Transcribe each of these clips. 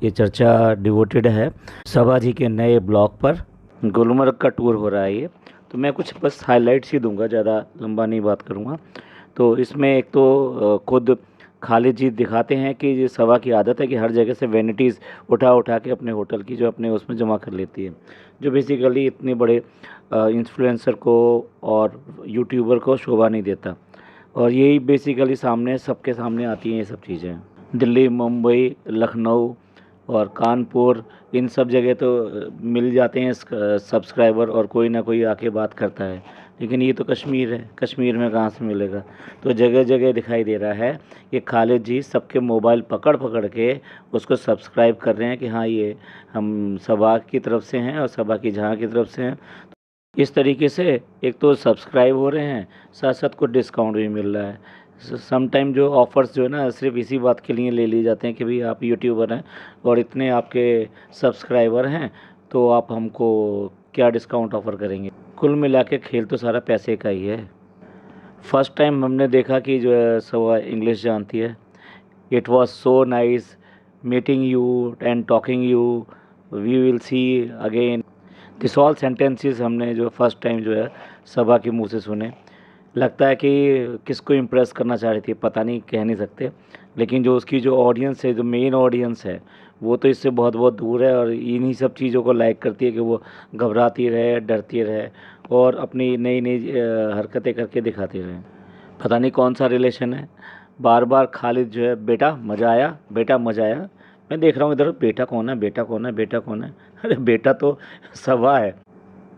ये चर्चा डिवोटेड है सभा जी के नए ब्लॉग पर। गुलमर्ग का टूर हो रहा है ये, तो मैं कुछ बस हाइलाइट्स ही दूंगा, ज़्यादा लंबा नहीं बात करूँगा। तो इसमें एक तो खुद खालिद जी दिखाते हैं कि ये सभा की आदत है कि हर जगह से वैनिटीज़ उठा उठा के अपने होटल की जो अपने उसमें जमा कर लेती है, जो बेसिकली इतने बड़े इन्फ्लुएंसर को और यूट्यूबर को शोभा नहीं देता। और यही बेसिकली सामने सबके सामने आती हैं ये सब चीज़ें। दिल्ली, मुंबई, लखनऊ और कानपुर, इन सब जगह तो मिल जाते हैं सब्सक्राइबर और कोई ना कोई आके बात करता है। लेकिन ये तो कश्मीर है, कश्मीर में कहाँ से मिलेगा। तो जगह जगह दिखाई दे रहा है कि खालिद जी सबके मोबाइल पकड़ पकड़ के उसको सब्सक्राइब कर रहे हैं कि हाँ ये हम सभा की तरफ से हैं और सभा की जहाँ की तरफ से हैं। इस तरीके से एक तो सब्सक्राइब हो रहे हैं, साथ साथ कुछ डिस्काउंट भी मिल रहा है। सम टाइम जो ऑफ़र्स जो है ना सिर्फ इसी बात के लिए ले लिए जाते हैं कि भाई आप यूट्यूबर हैं और इतने आपके सब्सक्राइबर हैं, तो आप हमको क्या डिस्काउंट ऑफ़र करेंगे। कुल मिला के खेल तो सारा पैसे का ही है। फर्स्ट टाइम हमने देखा कि जो है सवा इंग्लिश जानती है। It was so nice meeting you and talking you, we will see again. This all sentences हमने जो फर्स्ट टाइम जो है सभा के मुंह से सुने। लगता है कि किसको इम्प्रेस करना चाह रही थी, पता नहीं, कह नहीं सकते। लेकिन जो उसकी जो ऑडियंस है, जो मेन ऑडियंस है, वो तो इससे बहुत बहुत दूर है और इन्हीं सब चीज़ों को लाइक करती है कि वो घबराती रहे, डरती रहे और अपनी नई नई हरकतें करके दिखाती रहे। पता नहीं कौन सा रिलेशन है। बार बार खालिद जो है बेटा मज़ा आया, बेटा मज़ा आया। मैं देख रहा हूँ इधर बेटा कौन है, बेटा कौन है, बेटा कौन है। अरे बेटा तो सभा है।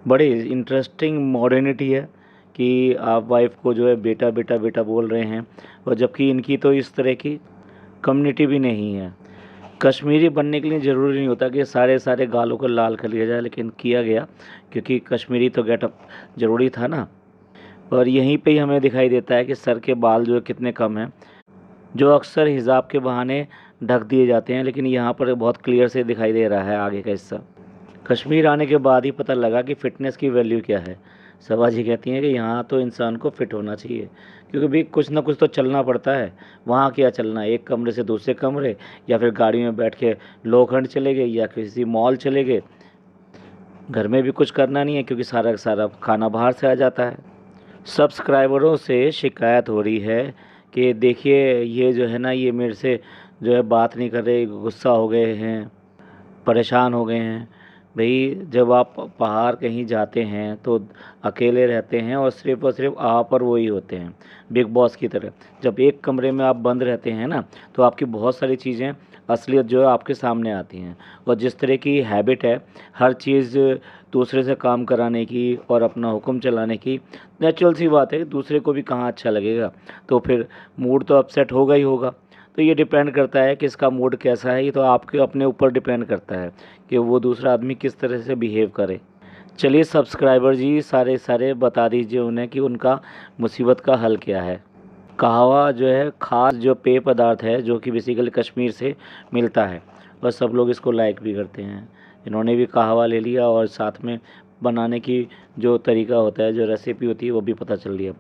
बड़ी इंटरेस्टिंग मॉडर्निटी है कि आप वाइफ को जो है बेटा बेटा बेटा बोल रहे हैं, और जबकि इनकी तो इस तरह की कम्युनिटी भी नहीं है। कश्मीरी बनने के लिए ज़रूरी नहीं होता कि सारे सारे गालों को लाल कर लिया जाए, लेकिन किया गया क्योंकि कश्मीरी तो गेटअप ज़रूरी था ना। और यहीं पे ही हमें दिखाई देता है कि सर के बाल जो है कितने कम हैं, जो अक्सर हिजाब के बहाने ढक दिए जाते हैं, लेकिन यहाँ पर बहुत क्लियर से दिखाई दे रहा है आगे का हिस्सा। कश्मीर आने के बाद ही पता लगा कि फ़िटनेस की वैल्यू क्या है। सभा जी कहती हैं कि यहाँ तो इंसान को फ़िट होना चाहिए, क्योंकि भाई कुछ ना कुछ तो चलना पड़ता है। वहाँ क्या चलना है, एक कमरे से दूसरे कमरे, या फिर गाड़ी में बैठ के लोखंड चले गए या किसी मॉल चले गए। घर में भी कुछ करना नहीं है क्योंकि सारा का सारा खाना बाहर से आ जाता है। सब्सक्राइबरों से शिकायत हो रही है कि देखिए ये जो है ना, ये मेरे से जो है बात नहीं कर रहे, गुस्सा हो गए हैं, परेशान हो गए हैं। भई जब आप बाहर कहीं जाते हैं तो अकेले रहते हैं और सिर्फ आप और वो ही होते हैं, बिग बॉस की तरह। जब एक कमरे में आप बंद रहते हैं ना, तो आपकी बहुत सारी चीज़ें, असलियत जो है आपके सामने आती हैं। और जिस तरह की हैबिट है हर चीज़ दूसरे से काम कराने की और अपना हुक्म चलाने की, नेचुरल सी बात है कि दूसरे को भी कहाँ अच्छा लगेगा, तो फिर मूड तो अपसेट होगा ही होगा। तो ये डिपेंड करता है कि इसका मूड कैसा है, ये तो आपके अपने ऊपर डिपेंड करता है कि वो दूसरा आदमी किस तरह से बिहेव करे। चलिए सब्सक्राइबर जी सारे सारे बता दीजिए उन्हें कि उनका मुसीबत का हल क्या है। कहवा जो है ख़ास जो पेय पदार्थ है जो कि बेसिकली कश्मीर से मिलता है और सब लोग इसको लाइक भी करते हैं। इन्होंने भी कहवा ले लिया और साथ में बनाने की जो तरीका होता है, जो रेसिपी होती है, वो भी पता चल लिया।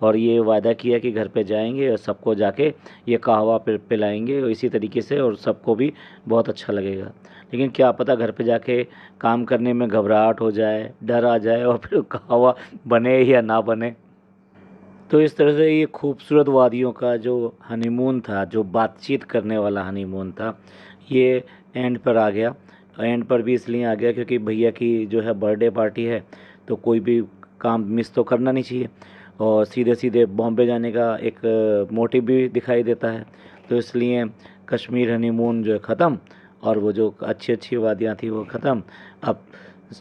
और ये वादा किया कि घर पे जाएंगे और सबको जाके ये कहवा पिलाएंगे और इसी तरीके से, और सबको भी बहुत अच्छा लगेगा। लेकिन क्या पता घर पे जाके काम करने में घबराहट हो जाए, डर आ जाए और फिर कहवा बने या ना बने। तो इस तरह से ये खूबसूरत वादियों का जो हनीमून था, जो बातचीत करने वाला हनीमून था, ये एंड पर आ गया। एंड पर भी इसलिए आ गया क्योंकि भैया की जो है बर्थडे पार्टी है, तो कोई भी काम मिस तो करना नहीं चाहिए। और सीधे सीधे बॉम्बे जाने का एक मोटिव भी दिखाई देता है। तो इसलिए कश्मीर हनीमून जो है ख़त्म, और वो जो अच्छी अच्छी वादियाँ थी वो ख़त्म। अब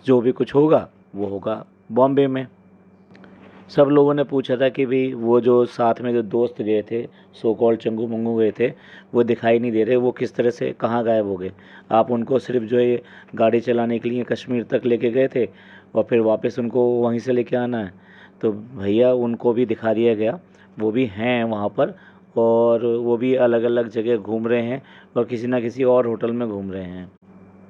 जो भी कुछ होगा वो होगा बॉम्बे में। सब लोगों ने पूछा था कि भाई वो जो साथ में जो दोस्त गए थे, सो कॉल्ड चंगू मंगू गए थे, वो दिखाई नहीं दे रहे, वो किस तरह से कहाँ गायब हो गए। आप उनको सिर्फ जो है गाड़ी चलाने के लिए कश्मीर तक लेके गए थे और फिर वापस उनको वहीं से लेके आना है। तो भैया उनको भी दिखा दिया गया, वो भी हैं वहाँ पर, और वो भी अलग अलग जगह घूम रहे हैं और किसी ना किसी और होटल में घूम रहे हैं।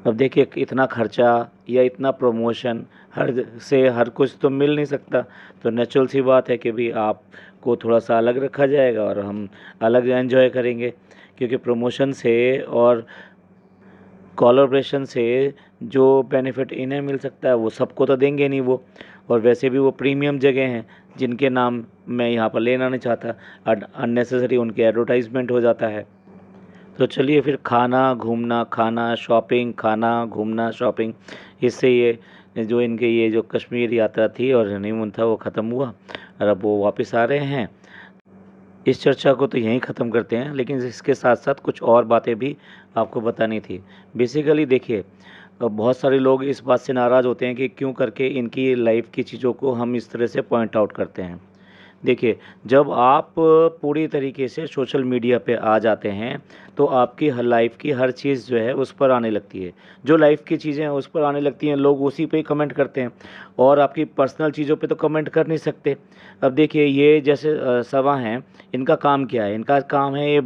अब देखिए इतना खर्चा या इतना प्रमोशन हर से हर कुछ तो मिल नहीं सकता। तो नेचुरल सी बात है कि भाई आपको थोड़ा सा अलग रखा जाएगा और हम अलग एंजॉय करेंगे, क्योंकि प्रमोशन से और कोलैबोरेशन से जो बेनिफिट इन्हें मिल सकता है वो सबको तो देंगे नहीं वो, और वैसे भी वो प्रीमियम जगह हैं जिनके नाम मैं यहाँ पर लेना नहीं चाहता, अननेसेसरी उनके एडवर्टाइजमेंट हो जाता है। तो चलिए फिर खाना घूमना, खाना शॉपिंग, खाना घूमना शॉपिंग, इससे ये जो इनके ये जो कश्मीर यात्रा थी और हनीमून था वो ख़त्म हुआ, और अब वो वापस आ रहे हैं। इस चर्चा को तो यहीं ख़त्म करते हैं, लेकिन इसके साथ साथ कुछ और बातें भी आपको बतानी थी। बेसिकली देखिए, बहुत सारे लोग इस बात से नाराज़ होते हैं कि क्यों करके इनकी लाइफ की चीज़ों को हम इस तरह से पॉइंट आउट करते हैं। देखिए, जब आप पूरी तरीके से सोशल मीडिया पे आ जाते हैं तो आपकी हर लाइफ की हर चीज़ जो है उस पर आने लगती है। जो लाइफ की चीज़ें हैं उस पर आने लगती हैं, लोग उसी पे ही कमेंट करते हैं, और आपकी पर्सनल चीज़ों पे तो कमेंट कर नहीं सकते। अब देखिए, ये जैसे सवा हैं, इनका काम क्या है? इनका काम है ये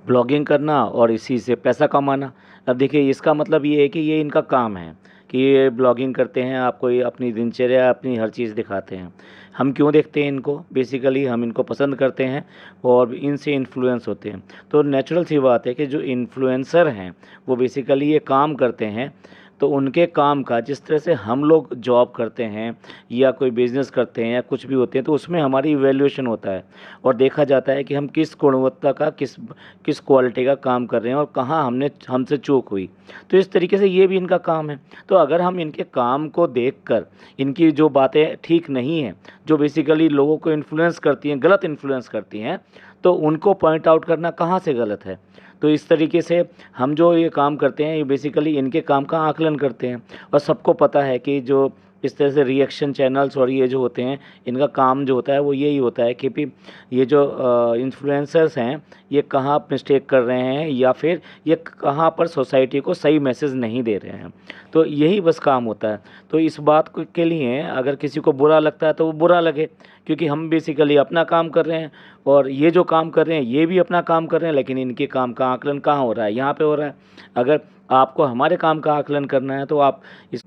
ब्लॉगिंग करना और इसी से पैसा कमाना। अब देखिए, इसका मतलब ये है कि ये इनका काम है कि ये ब्लॉगिंग करते हैं, आपको ये अपनी दिनचर्या, अपनी हर चीज़ दिखाते हैं। हम क्यों देखते हैं इनको? बेसिकली हम इनको पसंद करते हैं और इनसे इन्फ्लुएंस होते हैं। तो नेचुरल सी बात है कि जो इन्फ्लुएंसर हैं वो बेसिकली ये काम करते हैं, तो उनके काम का, जिस तरह से हम लोग जॉब करते हैं या कोई बिज़नेस करते हैं या कुछ भी होते हैं, तो उसमें हमारी इवैल्यूएशन होता है और देखा जाता है कि हम किस गुणवत्ता का, किस क्वालिटी का काम कर रहे हैं और कहाँ हमसे चूक हुई। तो इस तरीके से ये भी इनका काम है। तो अगर हम इनके काम को देखकर, इनकी जो बातें ठीक नहीं हैं, जो बेसिकली लोगों को इन्फ्लुएंस करती हैं, गलत इन्फ्लुएंस करती हैं, तो उनको पॉइंट आउट करना कहाँ से गलत है? तो इस तरीके से हम जो ये काम करते हैं, ये बेसिकली इनके काम का आकलन करते हैं। और सबको पता है कि जो इस तरह से रिएक्शन चैनल्स और ये जो होते हैं, इनका काम जो होता है वो यही होता है कि भी ये जो इन्फ्लुएंसर्स हैं, ये कहाँ मिस्टेक कर रहे हैं या फिर ये कहाँ पर सोसाइटी को सही मैसेज नहीं दे रहे हैं। तो यही बस काम होता है। तो इस बात के लिए अगर किसी को बुरा लगता है तो वो बुरा लगे, क्योंकि हम बेसिकली अपना काम कर रहे हैं और ये जो काम कर रहे हैं ये भी अपना काम कर रहे हैं, लेकिन इनके काम का आकलन कहाँ हो रहा है? यहाँ पे हो रहा है। अगर आपको हमारे काम का आकलन करना है तो आप इस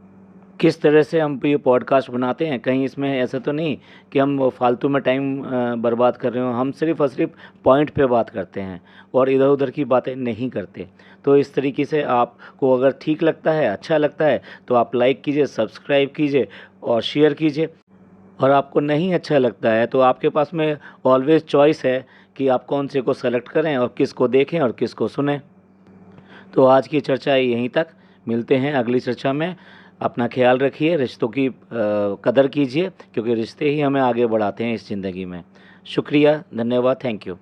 किस तरह से हम ये पॉडकास्ट बनाते हैं, कहीं इसमें ऐसा तो नहीं कि हम फालतू में टाइम बर्बाद कर रहे हो। हम सिर्फ़ और सिर्फ पॉइंट पे बात करते हैं और इधर उधर की बातें नहीं करते। तो इस तरीके से आपको अगर ठीक लगता है, अच्छा लगता है, तो आप लाइक कीजिए, सब्सक्राइब कीजिए और शेयर कीजिए। और आपको नहीं अच्छा लगता है तो आपके पास में ऑलवेज़ चॉइस है कि आप कौन से को सेलेक्ट करें और किसको देखें और किसको सुनें। तो आज की चर्चा यहीं तक, मिलते हैं अगली चर्चा में। अपना ख्याल रखिए, रिश्तों की कदर कीजिए, क्योंकि रिश्ते ही हमें आगे बढ़ाते हैं इस ज़िंदगी में। शुक्रिया, धन्यवाद, थैंक यू।